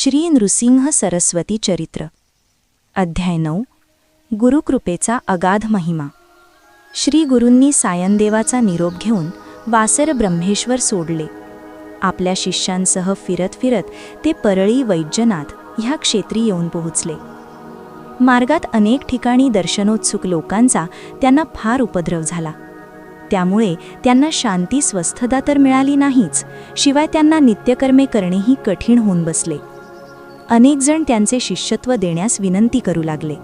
श्री नृसिंह सरस्वती चरित्र अध्याय 9 गुरुकृपेचा अगाध महिमा। श्री गुरूंनी सायनदेवाचा निरोप घेऊन वासर ब्रह्मेश्वर सोडले। आपल्या शिष्यांसह फिरत फिरत ते परळी वैद्यनाथ ह्या क्षेत्री येऊन पोहोचले। मार्गात अनेक ठिकाणी दर्शनोत्सुक लोकांचा त्यांना फार उपद्रव झाला। त्यामुळे त्यांना शांती स्वस्थता तर मिळाली नाहीच, शिवाय त्यांना नित्यकर्मे करणेही कठीण होऊन बसले। अनेक जण त्यांचे शिष्यत्व देण्यास विनंती करू लागले।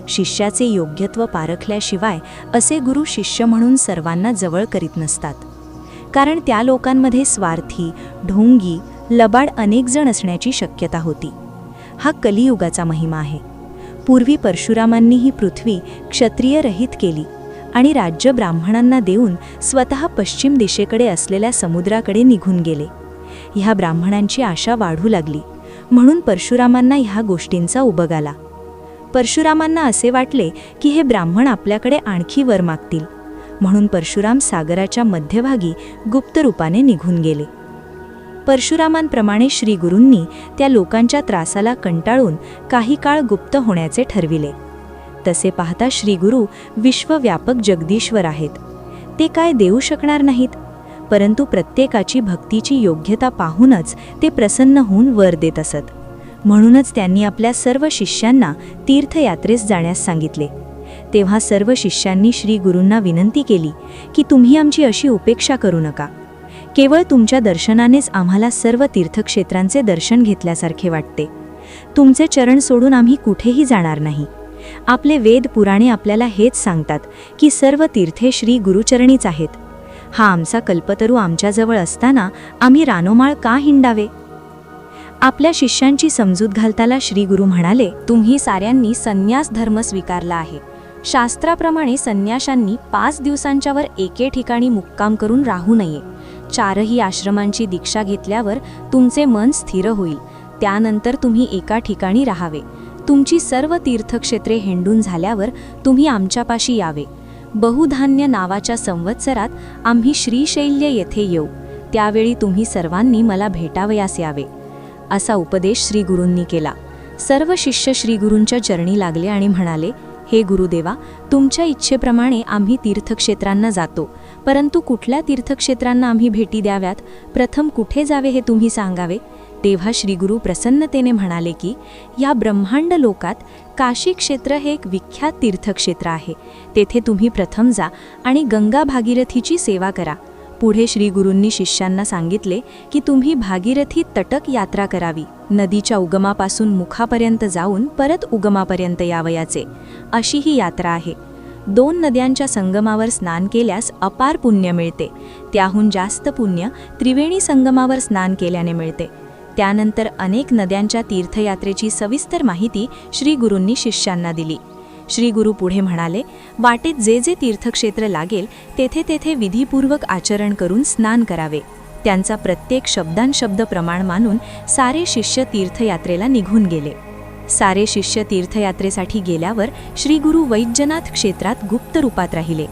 शिष्याचे योग्यत्व पारखल्याशिवाय असे गुरु शिष्य म्हणून सर्वांना जवळ करीत नसतात, कारण त्या लोकांमध्ये स्वार्थी, ढोंगी, लबाड अनेक जण असण्याची शक्यता होती। हा कलियुगाचा महिमा आहे। पूर्वी परशुरामांनी ही पृथ्वी क्षत्रिय रहित केली आणि राज्य ब्राह्मणांना देऊन स्वतः पश्चिम दिशेकडे असलेल्या समुद्राकडे निघून गेले। ह्या ब्राह्मणांची आशा वाढू लागली, म्हणून परशुरामांना ह्या गोष्टींचा उबग आला। परशुरामांना असे वाटले की हे ब्राह्मण आपल्याकडे आणखी वर मागतील, म्हणून परशुराम सागराच्या मध्यभागी गुप्त रूपाने निघून गेले। परशुरामांप्रमाणे श्री गुरूंनी त्या लोकांच्या त्रासाला कंटाळून काही काळ गुप्त होण्याचे ठरविले। तसे पाहता श्री गुरु विश्वव्यापक जगदीश्वर आहेत। ते काय देऊ शकणार नाहीत, परंतु प्रत्येकाची भक्तीची योग्यता पाहूनच ते प्रसन्न होऊन वर देत असत। म्हणूनच त्यांनी आपल्या सर्व शिष्यांना तीर्थयात्रेस जाण्यास सांगितले। तेव्हा सर्व शिष्यांनी श्री गुरूंना विनंती केली की तुम्ही आमची अशी उपेक्षा करू नका। केवळ तुमच्या दर्शनानेच आम्हाला सर्व तीर्थक्षेत्रांचे दर्शन घेतल्यासारखे वाटते। तुमचे चरण सोडून आम्ही कुठेही जाणार नाही। आपले वेद पुराणे आपल्याला हेच सांगतात की सर्व तीर्थे श्री गुरुचरणीच आहेत। हा आमचा कल्पतरू आमच्याजवळ असताना आम्ही रानोमाळ का हिंडावे? आपल्या शिष्यांची समजूत घालताना श्री गुरु म्हणाले, तुम्ही साऱ्यांनी संन्यास धर्म स्वीकारला आहे। शास्त्राप्रमाणे संन्याशांनी 5 दिवसांच्या वर एके ठिकाणी मुक्काम करून राहू नये। 4ही आश्रमांची दीक्षा घेतल्यावर तुमचे मन स्थिर होईल, त्यानंतर तुम्ही एका ठिकाणी राहावे। तुमची सर्व तीर्थक्षेत्रे हिंडून झाल्यावर तुम्ही आमच्यापाशी यावे। बहुधान्य नावाच्या संवत्सरात आम्ही श्रीशैल्य येथे येऊ, त्यावेळी तुम्ही सर्वांनी मला भेटावयास यावे, असा उपदेश श्री गुरूंनी केला। सर्व शिष्य श्री गुरूंच्या चरणी लागले आणि म्हणाले, हे गुरुदेवा, तुमच्या इच्छेप्रमाणे आम्ही तीर्थक्षेत्रांना जातो, परंतु कुठल्या तीर्थक्षेत्रांना आम्ही भेटी द्याव्यात, प्रथम कुठे जावे हे तुम्ही सांगावे। तेव्हा श्री गुरु प्रसन्नतेने म्हणाले की या ब्रह्मांड लोकात काशी क्षेत्र हे एक विख्यात तीर्थक्षेत्र आहे। तेथे तुम्ही प्रथम जा आणि गंगा भागीरथीची सेवा करा। पुढे श्री गुरूंनी शिष्यांना सांगितले की तुम्ही भागीरथी तटक यात्रा करावी। नदीच्या उगमापासून मुखापर्यंत जाऊन परत उगमापर्यंत यावयाचे, अशी ही यात्रा आहे। 2 नद्यांच्या संगमावर स्नान केल्यास अपार पुण्य मिळते। त्याहून जास्त पुण्य त्रिवेणी संगमावर स्नान केल्याने मिळते। त्यानंतर अनेक नद्यांच्या तीर्थयात्रेची सविस्तर माहिती श्री गुरूंनी शिष्यांना दिली। श्री गुरु पुढे म्हणाले, वाटेत जे जे तीर्थक्षेत्र लागेल तेथे तेथे विधीपूर्वक आचरण करून स्नान करावे। त्यांचा प्रत्येक शब्दांशब्द प्रमाण मानून सारे शिष्य तीर्थयात्रेला निघून गेले। सारे शिष्य तीर्थयात्रेसाठी गेल्यावर श्री गुरु वैद्यनाथ क्षेत्रात गुप्त रूपात राहिले।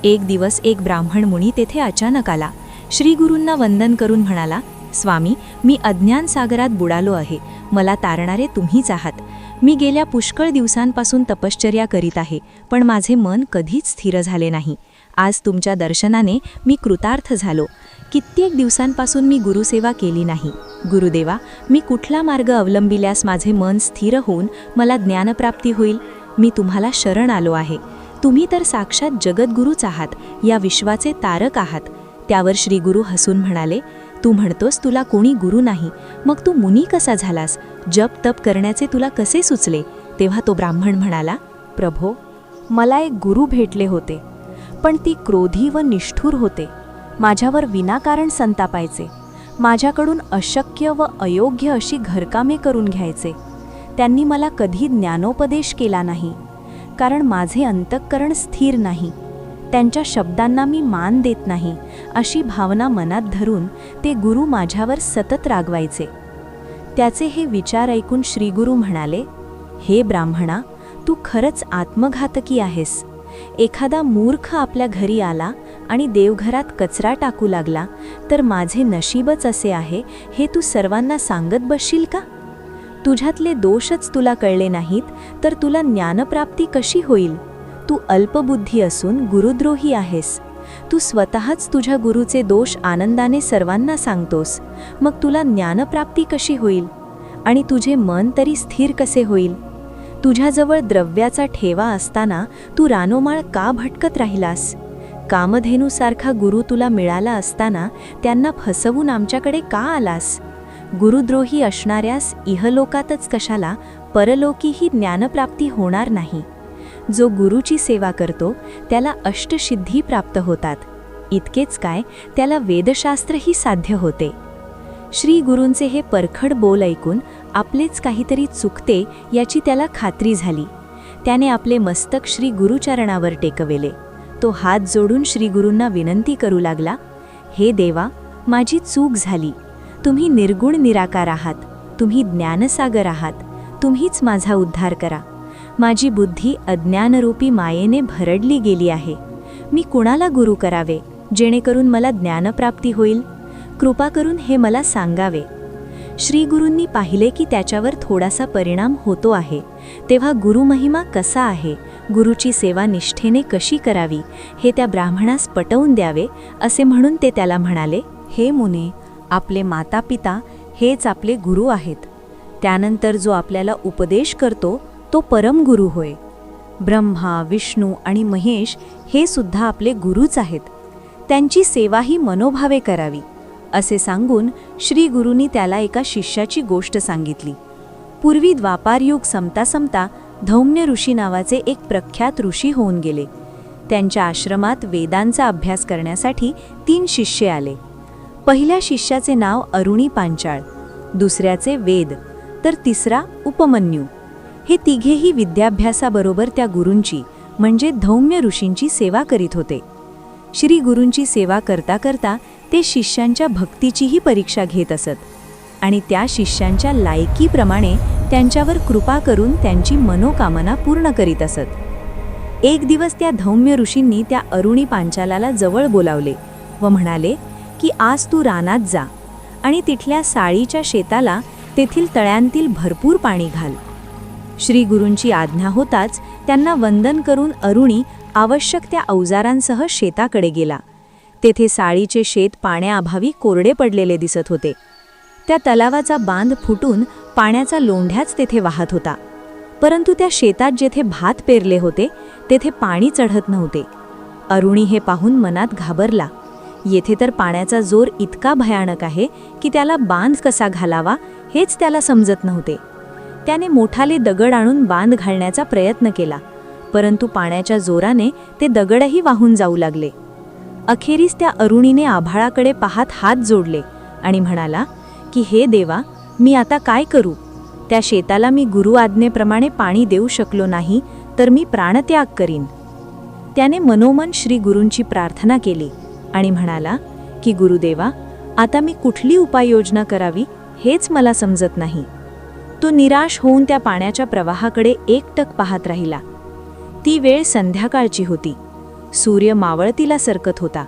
एक दिवस एक ब्राह्मण मुनी तेथे अचानक आला। श्री गुरूंना वंदन करून म्हणाला, स्वामी, मी अज्ञान सागरात बुडालो आहे, मला तारणारे तुम्हीच आहात। मी गेल्या पुष्कळ दिवसांपासून तपश्चर्या करीत आहे, पण माझे मन कधीच स्थिर झाले नाही। आज तुमच्या दर्शनाने मी कृतार्थ झालो। कित्येक दिवसांपासून मी गुरुसेवा केली नाही। गुरुदेवा, मी कुठला मार्ग अवलंबिल्यास माझे मन स्थिर होऊन मला ज्ञानप्राप्ती होईल? मी तुम्हाला शरण आलो आहे। तुम्ही तर साक्षात जगद्गुरूच आहात, या विश्वाचे तारक आहात। त्यावर श्री गुरु हसून म्हणाले, तू म्हणतोस तुला कोणी गुरु नाही, मग तू मुनी कसा झालास? जप तप करण्याचे तुला कसे सुचले? तेव्हा तो ब्राह्मण म्हणाला, प्रभो, मला एक गुरु भेटले होते, पण ती क्रोधी व निष्ठुर होते। माझ्यावर विनाकारण संतापायचे, माझ्याकडून अशक्य व अयोग्य अशी घरकामे करून घ्यायचे। त्यांनी मला कधी ज्ञानोपदेश केला नाही, कारण माझे अंतःकरण स्थिर नाही। त्यांच्या शब्दांना मी मान देत नाही, अशी भावना मनात धरून ते गुरु माझ्यावर सतत रागवायचे। त्याचे हे विचार ऐकून श्री गुरु म्हणाले, हे ब्राह्मणा, तू खरंच आत्मघातकी आहेस। एखादा मूर्ख आपल्या घरी आला आणि देवघरात कचरा टाकू लागला तर माझे नशीबच असे आहे हे तू सर्वांना सांगत बसशील का? तुझ्यातले दोषच तुला कळले नाहीत तर तुला ज्ञानप्राप्ती कशी होईल? तू अल्पबुद्धी असून गुरुद्रोही आहेस. तू स्वतःच तुझ्या गुरुचे दोष आनंदाने सर्वांना सांगतोस. मग तुला ज्ञानप्राप्ती कशी होईल? आणि तुझे मन तरी स्थिर कसे होईल? तुझ्याजवळ द्रव्याचा ठेवा असताना तू रानोमाळ का भटकत राहिलास? कामधेनूसारखा गुरु तुला मिळाला असताना त्यांना फसवून आमच्याकडे का आलास? गुरुद्रोही असणाऱ्यास इहलोकातच कशाला परलोकीही ज्ञानप्राप्ती होणार नाही. जो गुरुची सेवा करतो त्याला अष्टसिद्धी प्राप्त होतात. इतकेच काय, त्याला वेदशास्त्रही साध्य होते. श्री गुरूंचे हे परखड बोल ऐकून आपलेच काहीतरी चुकते याची त्याला खात्री झाली. त्याने आपले मस्तक श्री गुरुचरणावर टेकविले. तो हात जोडून श्री गुरूंना विनंती करू लागला, हे देवा, माझी चूक झाली. तुम्ही निर्गुण निराकार आहात. तुम्ही ज्ञानसागर आहात. तुम्हीच माझा उद्धार करा. माझी बुद्धी अज्ञानरूपी मायेने भरडली गेली आहे. मी कुणाला गुरु करावे जेणेकरून मला ज्ञानप्राप्ती होईल? कृपा करून हे मला सांगावे. श्री गुरूंनी पाहिले की त्याच्यावर थोडासा परिणाम होतो आहे. तेव्हा गुरुमहिमा कसा आहे, गुरुची सेवा निष्ठेने कशी करावी हे त्या ब्राह्मणास पटवून द्यावे असे म्हणून ते त्याला म्हणाले, हे मुने, आपले मातापिता हेच आपले गुरु आहेत. त्यानंतर जो आपल्याला उपदेश करतो तो परमगुरु होय. ब्रह्मा, विष्णू आणि महेश हे सुद्धा आपले गुरुच आहेत. त्यांची सेवाही मनोभावे करावी असे सांगून श्री गुरूंनी त्याला एका शिष्याची गोष्ट सांगितली. पूर्वी द्वापारयुग संपता संपता धौम्य ऋषी नावाचे एक प्रख्यात ऋषी होऊन गेले. त्यांच्या आश्रमात वेदांचा अभ्यास करण्यासाठी 3 शिष्य आले. पहिल्या शिष्याचे नाव अरुणी पांचाळ, दुसऱ्याचे वेद, तर तिसरा उपमन्यू. हे तिघेही विद्याभ्यासाबरोबर त्या गुरूंची म्हणजे धौम्य ऋषींची सेवा करीत होते. श्री गुरूंची सेवा करता करता ते शिष्यांच्या भक्तीचीही परीक्षा घेत असत आणि त्या शिष्यांच्या लायकीप्रमाणे त्यांच्यावर कृपा करून त्यांची मनोकामना पूर्ण करीत असत. एक दिवस त्या धौम्य ऋषींनी त्या अरुणी पांचालाला जवळ बोलावले व म्हणाले की आज तू रानात जा आणि तिथल्या साळीच्या शेताला तेथील तळ्यांतील भरपूर पाणी घाल. श्री गुरूंची आज्ञा होताच त्यांना वंदन करून अरुणी आवश्यक त्या अवजारांसह शेताकडे गेला. तेथे साळीचे शेत पाण्याअभावी कोरडे पडलेले दिसत होते. त्या तलावाचा बांध फुटून पाण्याचा लोंढ्याच तेथे वाहत होता. परंतु त्या शेतात जेथे भात पेरले होते तेथे पाणी चढत नव्हते. अरुणी हे पाहून मनात घाबरला. येथे तर पाण्याचा जोर इतका भयानक आहे की त्याला बांध कसा घालावा हेच त्याला समजत नव्हते. त्याने मोठाले दगड आणून बांध घालण्याचा प्रयत्न केला, परंतु पाण्याच्या जोराने ते दगडही वाहून जाऊ लागले. अखेरीस त्या अरुणीने आभाळाकडे पाहत हात जोडले आणि म्हणाला की हे देवा, मी आता काय करू? त्या शेताला मी गुरु आज्ञेप्रमाणे पाणी देऊ शकलो नाही तर मी प्राणत्याग करीन. त्याने मनोमन श्री गुरूंची प्रार्थना केली आणि म्हणाला की गुरुदेवा, आता मी कुठली उपाययोजना करावी हेच मला समजत नाही. तो निराश होऊन त्या पाण्याच्या प्रवाहाकडे एकटक पाहत राहिला. ती वेळ संध्याकाळची होती. सूर्य मावळतीला सरकत होता.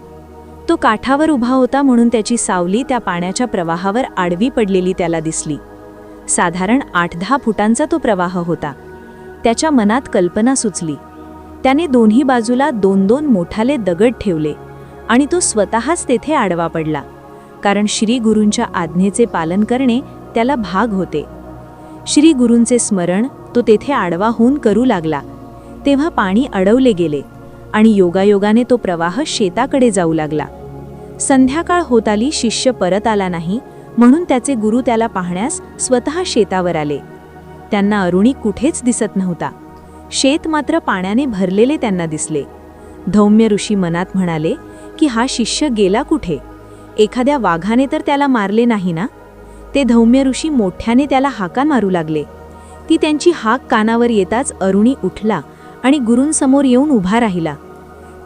तो काठावर उभा होता म्हणून त्याची सावली त्या पाण्याच्या प्रवाहावर आडवी पडलेली त्याला दिसली. साधारण 8-10 फुटांचा तो प्रवाह होता. त्याच्या मनात कल्पना सुचली. त्याने दोन्ही बाजूला 2-2 मोठाले दगड ठेवले आणि तो स्वतःच तेथे आडवा पडला, कारण श्री गुरूंच्या आज्ञेचे पालन करणे त्याला भाग होते. श्री गुरूंचे स्मरण तो तेथे आडवा होऊन करू लागला. तेव्हा पाणी अडवले गेले आणि योगायोगाने तो प्रवाह शेताकडे जाऊ लागला. संध्याकाळ होत आली, शिष्य परत आला नाही म्हणून त्याचे गुरु त्याला पाहण्यास स्वतः शेतावर आले. त्यांना अरुणी कुठेच दिसत नव्हता. शेत मात्र पाण्याने भरलेले त्यांना दिसले. धौम्य ऋषी मनात म्हणाले की हा शिष्य गेला कुठे? एखाद्या वाघाने तर त्याला मारले नाही ना? ते धौम्य ऋषी मोठ्याने त्याला हाका मारू लागले. ती त्यांची हाक कानावर येताच अरुणी उठला आणि गुरूंसमोर येऊन उभा राहिला.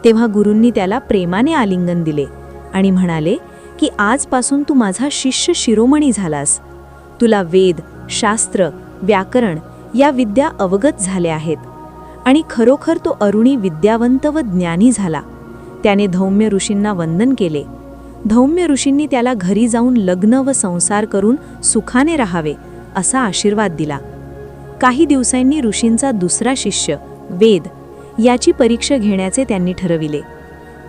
तेव्हा गुरूंनी त्याला प्रेमाने आलिंगन दिले आणि म्हणाले की आजपासून तू माझा शिष्य शिरोमणी झालास. तुला वेद, शास्त्र, व्याकरण या विद्या अवगत झाल्या आहेत. आणि खरोखर तो अरुणी विद्यावंत व ज्ञानी झाला. त्याने धौम्य ऋषींना वंदन केले. धौम्य ऋषींनी त्याला घरी जाऊन लग्न व संसार करून सुखाने राहावे असा आशीर्वाद दिला. काही दिवसांनी ऋषींचा दुसरा शिष्य वेद याची परीक्षा घेण्याचे त्यांनी ठरविले.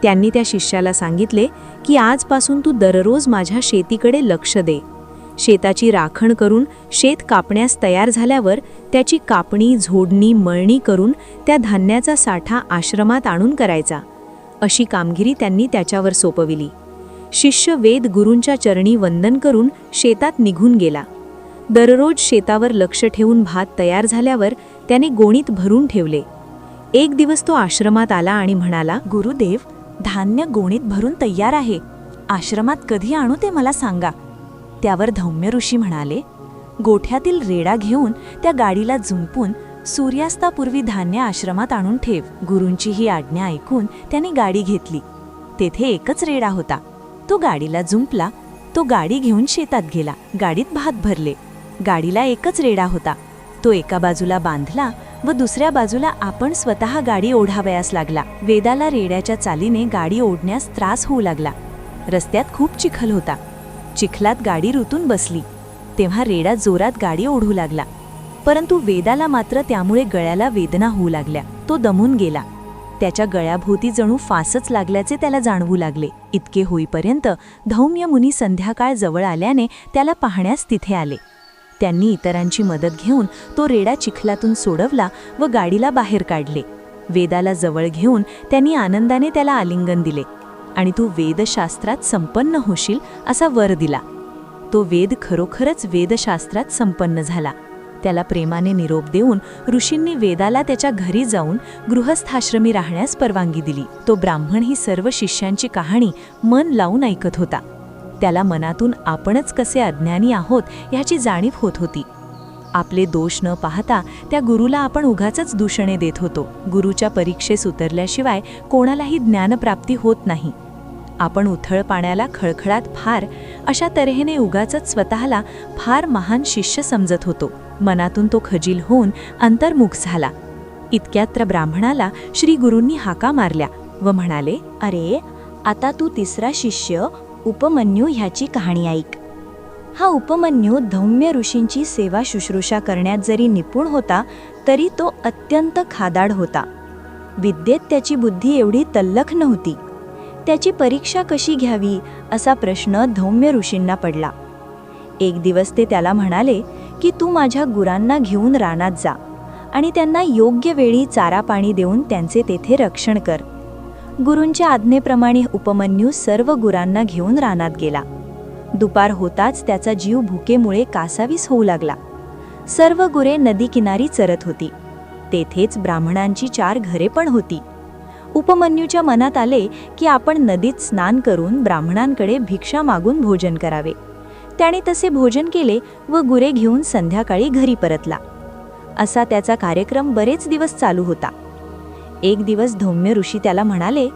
त्यांनी त्या शिष्याला सांगितले की आजपासून तू दररोज माझ्या शेतीकडे लक्ष दे. शेताची राखण करून शेत कापण्यास तयार झाल्यावर त्याची कापणी, झोडणी, मळणी करून त्या धान्याचा साठा आश्रमात आणून करायचा. अशी कामगिरी त्यांनी त्याच्यावर सोपविली. शिष्य वेद गुरूंच्या चरणी वंदन करून शेतात निघून गेला. दररोज शेतावर लक्ष ठेवून भात तयार झाल्यावर त्याने गोणीत भरून ठेवले. एक दिवस तो आश्रमात आला आणि म्हणाला, गुरुदेव, धान्य गोणीत भरून तयार आहे. आश्रमात कधी आणू ते मला सांगा. त्यावर धौम्य ऋषी म्हणाले, गोठ्यातील रेडा घेऊन त्या गाडीला जुंपून सूर्यास्तापूर्वी धान्य आश्रमात आणून ठेव. गुरूंची ही आज्ञा ऐकून त्याने गाडी घेतली. तेथे एकच रेडा होता. तो गाडीला जुंपला. तो गाडी घेऊन शेतात गेला. गाडीत भात भरले. गाडीला एकच रेडा होता. तो एका बाजूला बांधला व दुसऱ्या बाजूला आपण स्वतः गाडी ओढावयास लागला. वेदाला रेड्याच्या चालीने गाडी ओढण्यास त्रास होऊ लागला. रस्त्यात खूप चिखल होता. चिखलात गाडी रुतून बसली. तेव्हा रेडा जोरात गाडी ओढू लागला. परंतु वेदाला मात्र त्यामुळे गळ्याला वेदना होऊ लागल्या. तो दमून गेला. त्याच्या गळ्याभोवती जणू फासच लागल्याचे त्याला जाणवू लागले. इतके होईपर्यंत धौम्य मुनी संध्याकाळ जवळ आल्याने त्याला पाहण्यास तिथे आले. त्यांनी इतरांची मदत घेऊन तो रेडा चिखलातून सोडवला व गाडीला बाहेर काढले. वेदाला जवळ घेऊन त्यांनी आनंदाने त्याला आलिंगन दिले आणि तू वेदशास्त्रात संपन्न होशील असा वर दिला. तो वेद खरोखरच वेदशास्त्रात संपन्न झाला. त्याला प्रेमाने निरोप देऊन ऋषींनी वेदाला त्याच्या घरी जाऊन गृहस्थाश्रमी राहण्यास परवानगी दिली. तो ब्राह्मण ही सर्व शिष्यांची कहाणी मन लावून ऐकत होता. त्याला मनातून आपणच कसे अज्ञानी आहोत ह्याची जाणीव होत होती. आपले दोष न पाहता त्या गुरुला आपण उगाचच दूषणे देत होतो. गुरुच्या परीक्षेस उतरल्याशिवाय कोणालाही ज्ञानप्राप्ती होत नाही. आपण उथळ पाण्याला खळखळात फार अशा तऱ्हेने उगाचच स्वतःला फार महान शिष्य समजत होतो. मनातून तो खजील होऊन अंतर्मुख झाला. इतक्यात त्या ब्राह्मणाला श्री गुरूंनी हाका मारल्या व म्हणाले, अरे, आता तू तिसरा शिष्य उपमन्यू ह्याची कहाणी ऐक. हा उपमन्यू धौम्य ऋषींची सेवा शुश्रूषा करण्यात जरी निपुण होता तरी तो अत्यंत खादाड होता. विद्येत त्याची बुद्धी एवढी तल्लख नव्हती. त्याची परीक्षा कशी घ्यावी असा प्रश्न धौम्य ऋषींना पडला. एक दिवस ते त्याला म्हणाले की तू माझ्या गुरांना घेऊन रानात जा आणि त्यांना योग्य वेळी चारा पाणी देऊन त्यांचे तेथे रक्षण कर. गुरूंच्या आज्ञेप्रमाणे उपमन्यू सर्व गुरांना घेऊन रानात गेला. दुपार होताच त्याचा जीव भुकेमुळे कासावीस होऊ लागला. सर्व गुरे नदीकिनारी चरत होती. तेथेच ब्राह्मणांची 4 घरे पण होती. उपमन्यूच्या मनात आले की आपण नदीत स्नान करून ब्राह्मणांकडे भिक्षा मागून भोजन करावे. त्याने तसे भोजन केले व गुरे घेऊन संध्याकाळी घरी परतला. असा त्याचा कार्यक्रम बरेच दिवस चालू होता. एक दिवस धौम्य ऋषी त्याला म्हणाले,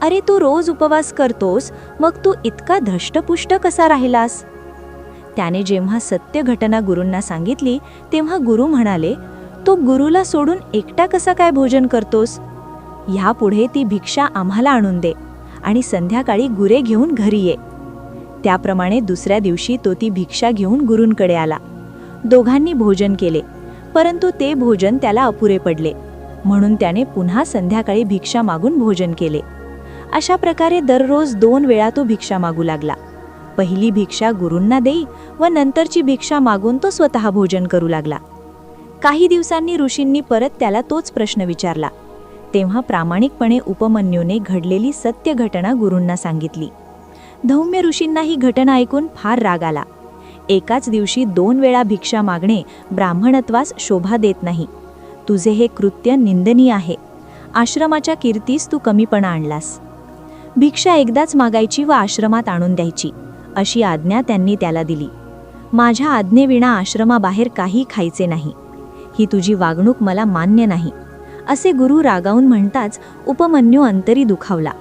अरे, तू रोज उपवास करतोस, मग तू इतका धष्टपुष्ट कसा राहिलास? त्याने जेव्हा सत्य घटना गुरूंना सांगितली तेव्हा गुरु म्हणाले, तो गुरुला सोडून एकटा कसा काय भोजन करतोस? ह्यापुढे ती भिक्षा आम्हाला आणून दे आणि संध्याकाळी गुरे घेऊन घरी ये. त्याप्रमाणे दुसऱ्या दिवशी तो ती भिक्षा घेऊन गुरूंकडे आला. दोघांनी भोजन केले, परंतु ते भोजन त्याला अपुरे पडले. म्हणून त्याने पुन्हा संध्याकाळी भिक्षा मागून भोजन केले. अशा प्रकारे दररोज 2 वेळा तो भिक्षा मागू लागला. पहिली भिक्षा गुरूंना देई व नंतरची भिक्षा मागून तो स्वतः भोजन करू लागला. काही दिवसांनी ऋषींनी परत त्याला तोच प्रश्न विचारला. तेव्हा प्रामाणिकपणे उपमन्यूने घडलेली सत्य घटना गुरूंना सांगितली. धौम्य ऋषींना ही घटना ऐकून फार राग आला. एकाच दिवशी 2 वेळा भिक्षा मागणे ब्राह्मणत्वास शोभा देत नाही. तुझे हे कृत्य निंदनीय आहे. आश्रमाच्या कीर्तीस तू कमीपणा आणलास. भिक्षा एकदाच मागायची व आश्रमात आणून द्यायची अशी आज्ञा त्यांनी त्याला दिली. माझ्या आज्ञेविना आश्रमाबाहेर काही खायचे नाही. ही तुझी वागणूक मला मान्य नाही असे गुरु रागावून म्हणताच उपमन्यू अंतरी दुखावला.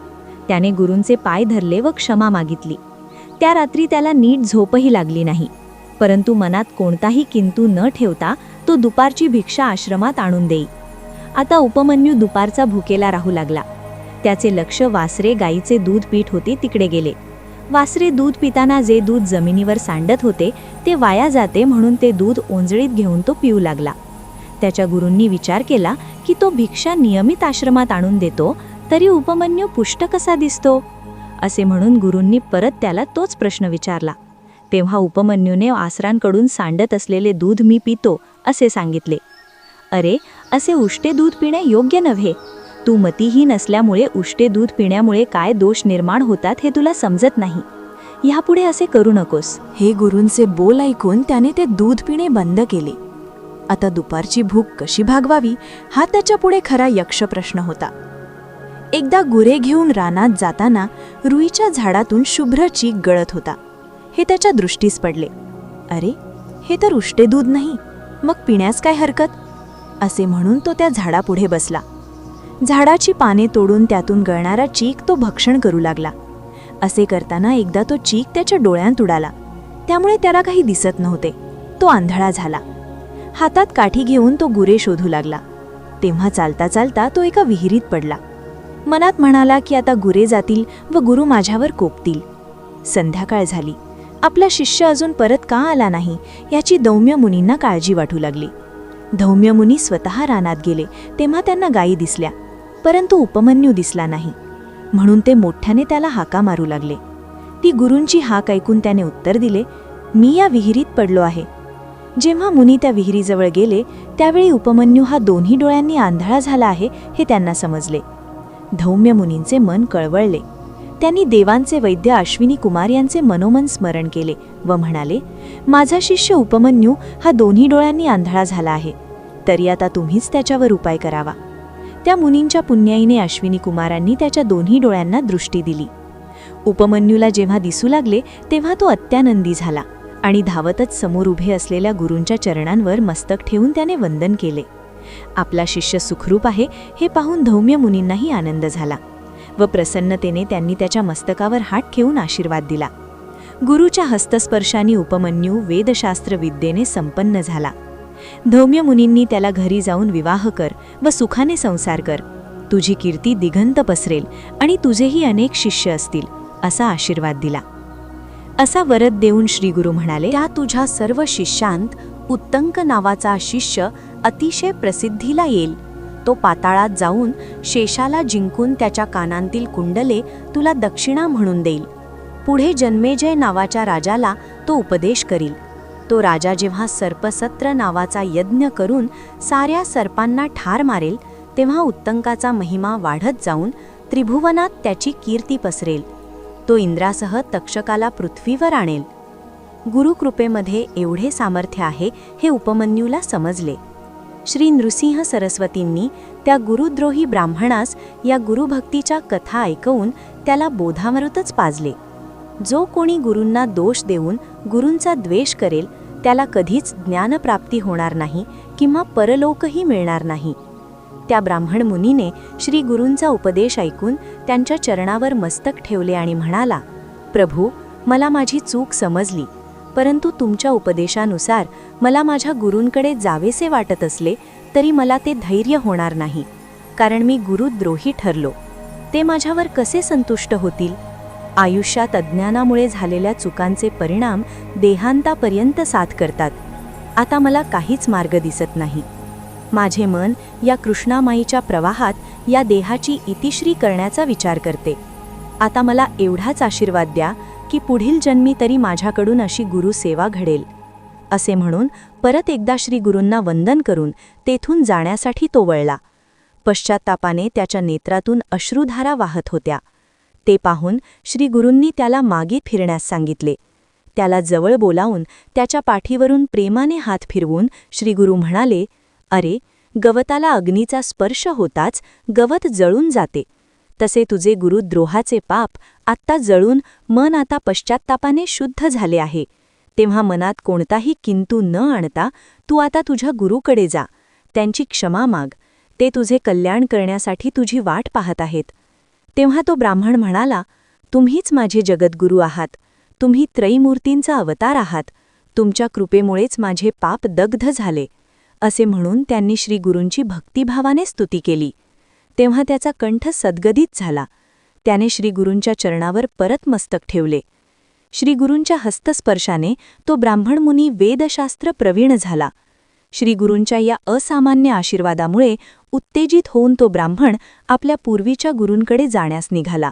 त्याने गुरूंचे पाय धरले व क्षमा मागितली. त्या रात्री त्याला नीट झोपही लागली नाही. परंतु मनात कोणताही किंतु न ठेवता तो दुपारची भिक्षा आश्रमात आणून देई. आता उपमन्यू दुपारचा भुकेला राहू लागला. त्याचे लक्ष वासरे गाईचे दूध पीत होते तिकडे गेले. वासरे दूध पिताना जे दूध जमिनीवर सांडत होते ते वाया जाते म्हणून ते दूध ओंजळीत घेऊन तो पिऊ लागला. त्याच्या गुरूंनी विचार केला की तो भिक्षा नियमित आश्रमात आणून देतो, तरी उपमन्यू पुष्ट कसा दिसतो? असे म्हणून गुरूंनी परत त्याला तोच प्रश्न विचारला. तेव्हा उपमन्यूने वासरांकडून सांडत असलेले दूध मी पितो असे सांगितले. अरे, असे उष्टे दूध पिणे योग्य नव्हे. तू मतिहीन असल्यामुळे उष्टे दूध पिण्यामुळे काय दोष निर्माण होतात हे तुला समजत नाही. यापुढे असे करू नकोस. हे गुरूंचे बोल ऐकून त्याने ते दूध पिणे बंद केले. आता दुपारची भूक कशी भागवावी हा त्याच्या पुढे खरा यक्ष प्रश्न होता. एकदा गुरे घेऊन रानात जाताना रुईच्या झाडातून शुभ्र चीक गळत होता. हे त्याच्या दृष्टीस पडले. अरे, हे तर उष्टे दूध नाही, मग पिण्यास काय हरकत? असे म्हणून तो त्या झाडापुढे बसला. झाडाची पाने तोडून त्यातून गळणारा चीक तो भक्षण करू लागला. असे करताना एकदा तो चीक त्याच्या डोळ्यात उडाला. त्यामुळे त्याला काही दिसत नव्हते. तो आंधळा झाला. हातात काठी घेऊन तो गुरे शोधू लागला. तेव्हा चालता चालता तो एका विहिरीत पडला. मनात म्हणाला की आता गुरे जातील व गुरु माझ्यावर कोपतील. संध्याकाळ झाली. आपला शिष्य अजून परत का आला नाही याची धौम्य मुनींना काळजी वाटू लागली. धौम्य मुनी स्वतः रानात गेले तेव्हा त्यांना गायी दिसल्या, परंतु उपमन्यू दिसला नाही. म्हणून ते मोठ्याने त्याला हाका मारू लागले. ती गुरूंची हाक ऐकून त्याने उत्तर दिले, मी या विहिरीत पडलो आहे. जेव्हा मुनी त्या विहिरीजवळ गेले त्यावेळी उपमन्यू हा दोन्ही डोळ्यांनी आंधळा झाला आहे हे त्यांना समजले. धौम्य मुनींचे मन कळवळले. त्यांनी देवांचे वैद्य अश्विनी कुमार यांचे मनोमन स्मरण केले व म्हणाले, माझा शिष्य उपमन्यू हा दोन्ही डोळ्यांनी आंधळा झाला आहे, तरी आता तुम्हीच त्याच्यावर उपाय करावा. त्या मुनींच्या पुण्याईने अश्विनी कुमारांनी त्याच्या दोन्ही डोळ्यांना दृष्टी दिली. उपमन्यूला जेव्हा दिसू लागले तेव्हा तो अत्यानंदी झाला आणि धावतच समोर उभे असलेल्या गुरूंच्या चरणांवर मस्तक ठेवून त्याने वंदन केले. आपला शिष्य सुखरूप आहे हे पाहून धौम्य मुनींनाही आनंद झाला व प्रसन्नतेने त्यांनी त्याच्या मस्तकावर हात ठेवून आशीर्वाद दिला. गुरूच्या हस्तस्पर्शाने उपमन्यू वेदशास्त्र विद्येने संपन्न झाला. धौम्य मुनींनी त्याला घरी जाऊन विवाह कर व सुखाने संसार कर. तुझी कीर्ती दिगंत पसरेल आणि तुझेही अनेक शिष्य असतील असा आशीर्वाद दिला. असा वरद देऊन श्रीगुरू म्हणाले, त्या तुझ्या सर्व शिष्यांत उत्तंक नावाचा शिष्य अतिशय प्रसिद्धीला येईल. तो पाताळात जाऊन शेषाला जिंकून त्याच्या कानांतील कुंडले तुला दक्षिणा म्हणून देईल. पुढे जन्मेजय नावाच्या राजाला तो उपदेश करील. तो राजा जेव्हा सर्पसत्र नावाचा यज्ञ करून साऱ्या सर्पांना ठार मारेल तेव्हा उत्तंकाचा महिमा वाढत जाऊन त्रिभुवनात त्याची कीर्ती पसरेल. तो इंद्रासह तक्षकाला पृथ्वीवर आणेल. गुरुकृपेमध्ये एवढे सामर्थ्य आहे हे उपमन्यूला समजले. श्री नृसिंह सरस्वतींनी त्या गुरुद्रोही ब्राह्मणास या गुरुभक्तीच्या कथा ऐकवून त्याला बोधामृतच पाजले. जो कोणी गुरूंना दोष देऊन गुरूंचा द्वेष करेल त्याला कधीच ज्ञानप्राप्ती होणार नाही किंवा परलोकही मिळणार नाही. त्या ब्राह्मण मुनीने श्री गुरूंचा उपदेश ऐकून त्यांच्या चरणावर मस्तक ठेवले आणि म्हणाला, प्रभू, मला माझी चूक समजली, परंतु तुमच्या उपदेशानुसार मला माझ्या गुरूंकडे जावेसे वाटत असले तरी मला ते धैर्य होणार नाही, कारण मी गुरुद्रोही ठरलो. ते माझ्यावर कसे संतुष्ट होतील? आयुष्यात अज्ञानामुळे झालेल्या चुकांचे परिणाम देहांतापर्यंत साथ करतात. आता मला काहीच मार्ग दिसत नाही. माझे मन या कृष्णामाईच्या प्रवाहात या देहाची इतिश्री करण्याचा विचार करते. आता मला एवढाच आशीर्वाद द्या की पुढील जन्मी तरी माझ्याकडून अशी गुरुसेवा घडेल. असे म्हणून परत एकदा श्री गुरूंना वंदन करून तेथून जाण्यासाठी तो वळला. पश्चात्तापाने त्याच्या नेत्रातून अश्रुधारा वाहत होत्या. ते पाहून श्री गुरूंनी त्याला मागे फिरण्यास सांगितले. त्याला जवळ बोलावून त्याच्या पाठीवरून प्रेमाने हात फिरवून श्री गुरु म्हणाले, अरे, गवताला अग्नीचा स्पर्श होताच गवत जळून जाते, तसे तुझे गुरुद्रोहाचे पाप आत्ता जळून मन आता पश्चात्तापाने शुद्ध झाले आहे. तेव्हा मनात कोणताही किंतु न आणता तू आता तुझ्या गुरुकडे जा, त्यांची क्षमा माग. ते तुझे कल्याण करण्यासाठी तुझी वाट पाहत आहेत. तेव्हा तो ब्राह्मण म्हणाला, तुम्हीच माझे जगद्गुरू आहात. तुम्ही त्रैमूर्तींचा अवतार आहात. तुमच्या कृपेमुळेच माझे पाप दग्ध झाले. असे म्हणून त्यांनी श्री गुरूंची भक्तिभावाने स्तुती केली. तेव्हा त्याचा कंठ सद्गदित झाला. त्याने श्री गुरूंच्या चरणावर परत मस्तक ठेवले श्रीगुरूंच्या हस्तस्पर्शाने तो ब्राह्मण मुनी वेदशास्त्र प्रवीण झाला. श्रीगुरूंच्या या असामान्य आशीर्वादामुळे उत्तेजित होऊन तो ब्राह्मण आपल्या पूर्वीच्या गुरूंकडे जाण्यास निघाला.